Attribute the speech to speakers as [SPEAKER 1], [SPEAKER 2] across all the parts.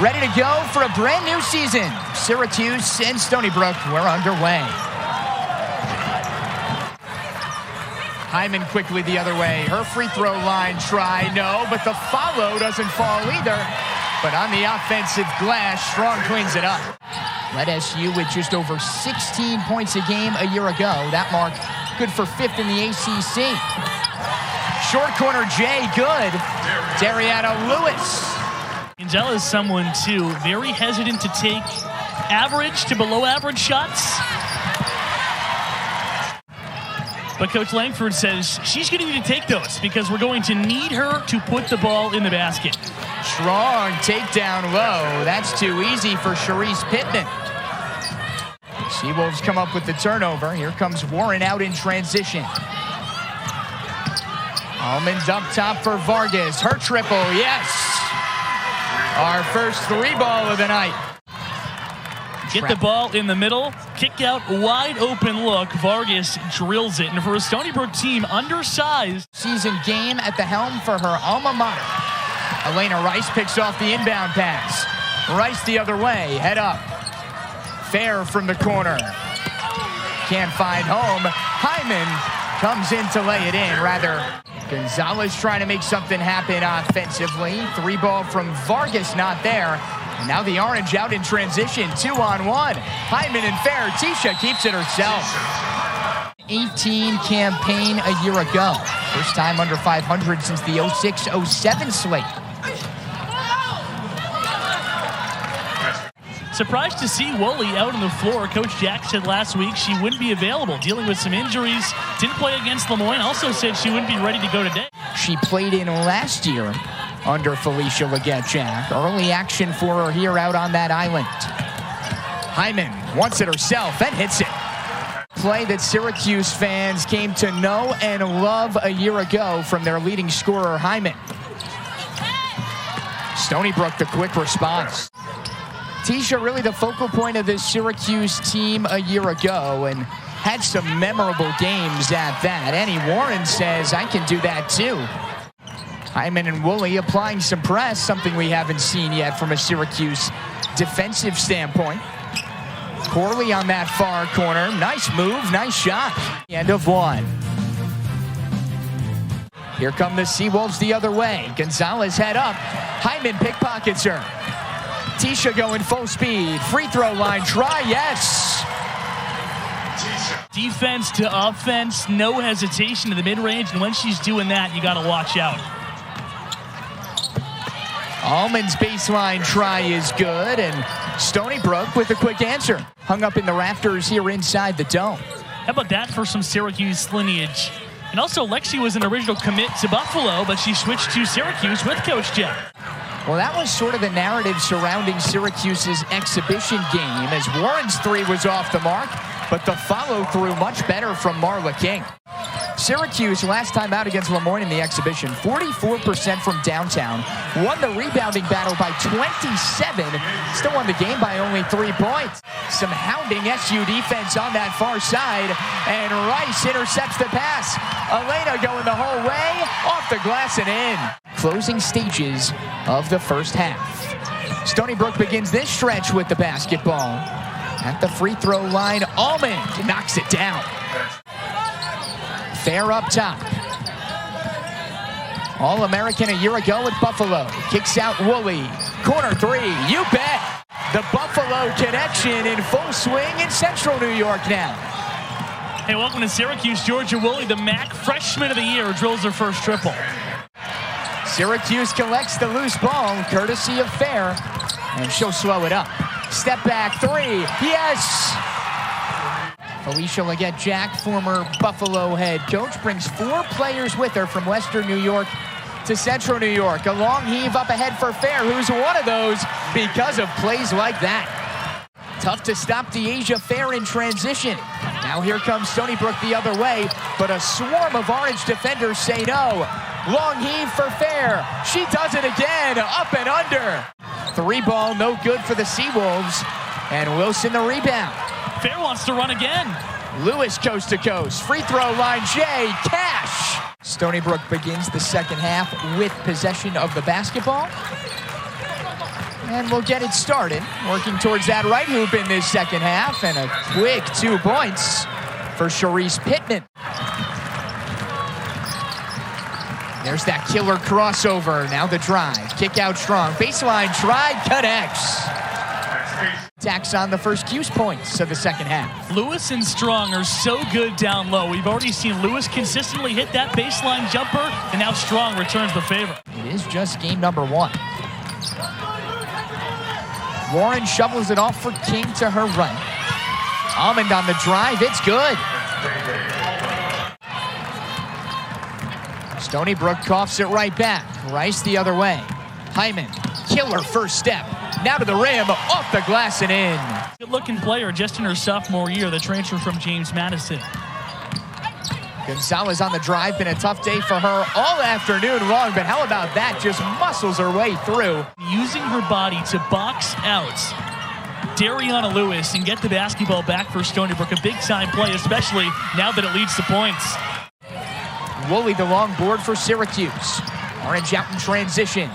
[SPEAKER 1] ready to go for a brand new season. Syracuse and Stony Brook, we're underway. Hyman quickly the other way. Her free throw line try, no, but the follow doesn't fall either. But on the offensive glass, Strong cleans it up. Led SU with just over 16 points a game a year ago. That mark good for 5th in the ACC. Short corner Jay, good. Dariauna Lewis.
[SPEAKER 2] Angela is someone, too, very hesitant to take average to below average shots. But Coach Langford says she's going to need to take those because we're going to need her to put the ball in the basket.
[SPEAKER 1] Strong takedown low. That's too easy for Charisse Pittman. Seawolves come up with the turnover. Here comes Warren out in transition. Almond up top for Vargas. Her triple, yes. Our first 3-ball of the night.
[SPEAKER 2] Get the ball in the middle, kick out, wide open look. Vargas drills it. And for a Stony Brook team undersized.
[SPEAKER 1] Season game at the helm for her alma mater. Elena Rice picks off the inbound pass. Rice the other way, head up. Fair from the corner. Can't find home. Hyman comes in to lay it in. Rather, Gonzalez trying to make something happen offensively. 3-ball from Vargas, not there. And now the Orange out in transition, 2-on-1. Hyman and Fair. Teisha keeps it herself. 18 campaign a year ago. First time under 500 since the 06-07 slate.
[SPEAKER 2] Surprised to see Woolley out on the floor. Coach Jack said last week she wouldn't be available, dealing with some injuries. Didn't play against Lemoyne. Also said she wouldn't be ready to go today. She
[SPEAKER 1] played in last year under Felicia Leggett-Jack. Early action for her here out on that island. Hyman wants it herself and hits it. Play that Syracuse fans came to know and love a year ago from their leading scorer, Hyman. Stony Brook, the quick response. Teisha really the focal point of this Syracuse team a year ago and had some memorable games at that. Annie Warren says, I can do that too. Hyman and Woolley applying some press, something we haven't seen yet from a Syracuse defensive standpoint. Corley on that far corner. Nice move, nice shot. End of one. Here come the Seawolves the other way. Gonzalez head up. Hyman pickpockets her. Teisha going full speed. Free throw line try, yes.
[SPEAKER 2] Defense to offense, no hesitation to the mid-range, and when she's doing that, you got to watch out.
[SPEAKER 1] Almond's baseline try is good, and Stony Brook with a quick answer. Hung up in the rafters here inside the dome.
[SPEAKER 2] How about that for some Syracuse lineage? And also, Lexi was an original commit to Buffalo, but she switched to Syracuse with Coach Jack.
[SPEAKER 1] Well, that was sort of the narrative surrounding Syracuse's exhibition game, as Warren's 3 was off the mark, but the follow-through much better from Marla King. Syracuse, last time out against Lemoyne in the exhibition, 44% from downtown, won the rebounding battle by 27, still won the game by only 3 points. Some hounding SU defense on that far side, and Rice intercepts the pass. Elena going the whole way, off the glass and in. Closing stages of the first half. Stony Brook begins this stretch with the basketball. At the free throw line, Almond knocks it down. Fair up top. All-American a year ago at Buffalo. Kicks out Woolley. Corner 3, you bet. The Buffalo connection in full swing in Central New York now.
[SPEAKER 2] Hey, welcome to Syracuse. Georgia Woolley, the MAC Freshman of the Year, drills her first triple.
[SPEAKER 1] Syracuse collects the loose ball, courtesy of Fair, and she'll slow it up. Step back 3, yes! Felicia Leggett-Jack, former Buffalo head coach, brings 4 players with her from Western New York to Central New York. A long heave up ahead for Fair, who's one of those because of plays like that. Tough to stop Dyaisha Fair in transition. Now here comes Stony Brook the other way, but a swarm of Orange defenders say no. Long heave for Fair. She does it again, up and under. 3-ball, no good for the Seawolves, and Wilson the rebound.
[SPEAKER 2] Fair wants to run again.
[SPEAKER 1] Lewis coast to coast. Free throw line, Jay, cash. Stony Brook begins the second half with possession of the basketball. And we'll get it started. Working towards that right hoop in this second half. And a quick 2 points for Charisse Pittman. There's that killer crossover. Now the drive. Kick out strong. Baseline try. Connects. Tacks on the first Cuse points of the second half.
[SPEAKER 2] Lewis and Strong are so good down low. We've already seen Lewis consistently hit that baseline jumper, and now Strong returns the favor.
[SPEAKER 1] It is just game number 1. Warren shovels it off for King to her right. Almond on the drive. It's good. Stony Brook coughs it right back. Rice the other way. Hyman, killer first step. Now to the rim, off the glass and in.
[SPEAKER 2] Good-looking player just in her sophomore year, the transfer from James Madison.
[SPEAKER 1] Gonzalez on the drive. Been a tough day for her all afternoon long, but how about that? Just muscles her way through.
[SPEAKER 2] Using her body to box out Dariauna Lewis and get the basketball back for Stony Brook. A big-time play, especially now that it leads to points.
[SPEAKER 1] Woolley the long board for Syracuse. Orange out in transition.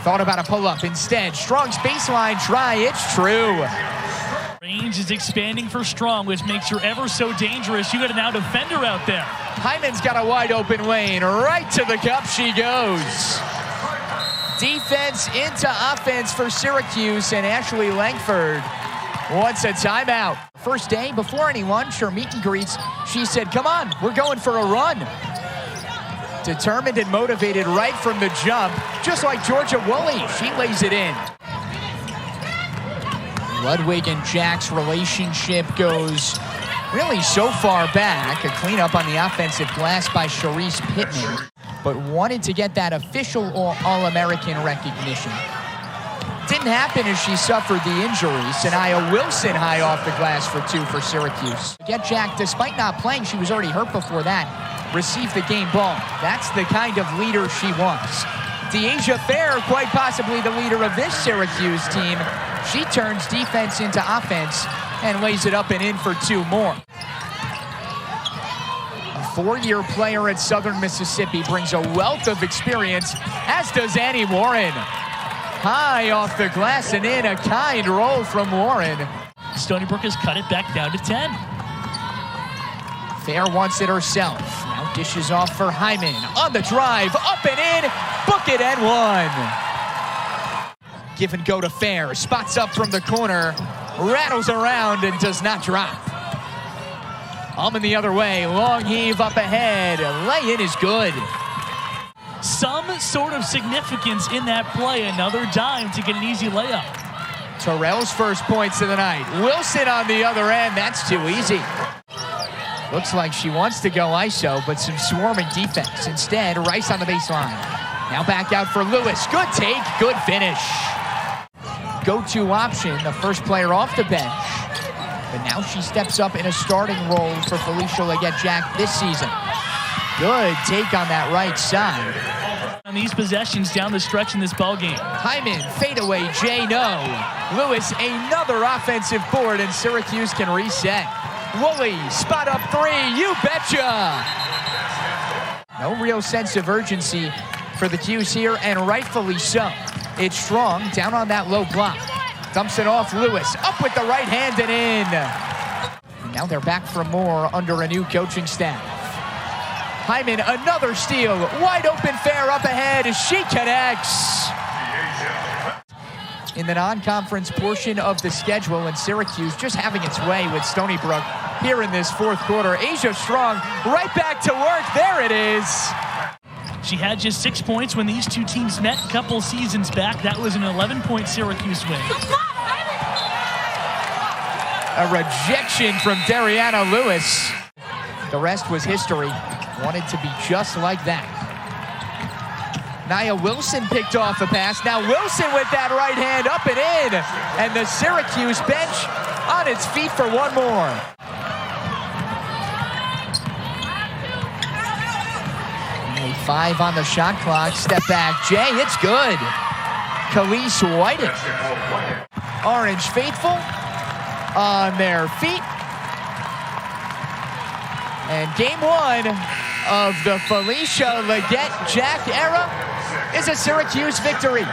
[SPEAKER 1] Thought about a pull-up. Instead, Strong's baseline try. It's true.
[SPEAKER 2] Range is expanding for Strong, which makes her ever so dangerous. You got a now defender out there.
[SPEAKER 1] Hyman's got a wide open lane. Right to the cup she goes. Defense into offense for Syracuse, and Ashley Langford wants a timeout. First day, before any lunch or meet and greets, she said, come on, we're going for a run. Determined and motivated right from the jump, just like Georgia Woolley. She lays it in. Ludwig and Jack's relationship goes really so far back. A cleanup on the offensive glass by Charisse Pittman, but wanted to get that official All-American recognition. Didn't happen as she suffered the injury. Sanaya Wilson high off the glass for 2 for Syracuse. Get Jack, despite not playing, she was already hurt before that, received the game ball. That's the kind of leader she wants. Dyaisha Fair, quite possibly the leader of this Syracuse team. She turns defense into offense and lays it up and in for 2 more. A 4-year player at Southern Mississippi brings a wealth of experience, as does Annie Warren. High off the glass and in, a kind roll from Warren.
[SPEAKER 2] Stony Brook has cut it back down to 10.
[SPEAKER 1] Fair wants it herself. Now dishes off for Hyman. On the drive, up and in, book it and 1. Give and go to Fair. Spots up from the corner, rattles around and does not drop. Almond the other way, long heave up ahead. Lay in is good.
[SPEAKER 2] Some sort of significance in that play. Another dime to get an easy layup.
[SPEAKER 1] Terrell's first points of the night. Wilson on the other end. That's too easy. Looks like she wants to go ISO, but some swarming defense. Instead, Rice on the baseline. Now back out for Lewis. Good take, good finish. Go-to option, the first player off the bench. But now she steps up in a starting role for Felicia Leggett-Jack this season. Good take on that right side.
[SPEAKER 2] On these possessions down the stretch in this ballgame.
[SPEAKER 1] Hyman, fadeaway, Jay, no. Lewis, another offensive board, and Syracuse can reset. Woolley, spot up 3, you betcha! No real sense of urgency for the Cuse here, and rightfully so. It's Strong, down on that low block. Dumps it off Lewis, up with the right hand and in. And now they're back for more under a new coaching staff. Hyman, another steal, wide open Fair up ahead as she connects. In the non-conference portion of the schedule, and Syracuse just having its way with Stony Brook here in this 4th quarter. Asia Strong right back to work, there it is.
[SPEAKER 2] She had just 6 points when these two teams met a couple seasons back. That was an 11-point Syracuse win.
[SPEAKER 1] A rejection from Dariauna Lewis. The rest was history. Wanted to be just like that. Nia Wilson picked off a pass. Now Wilson with that right hand up and in. And the Syracuse bench on its feet for 1 more. Only 5 on the shot clock. Step back, Jay, it's good. Khalees Whiting. Orange faithful on their feet. And game 1 of the Felicia Leggett-Jack era is a Syracuse victory.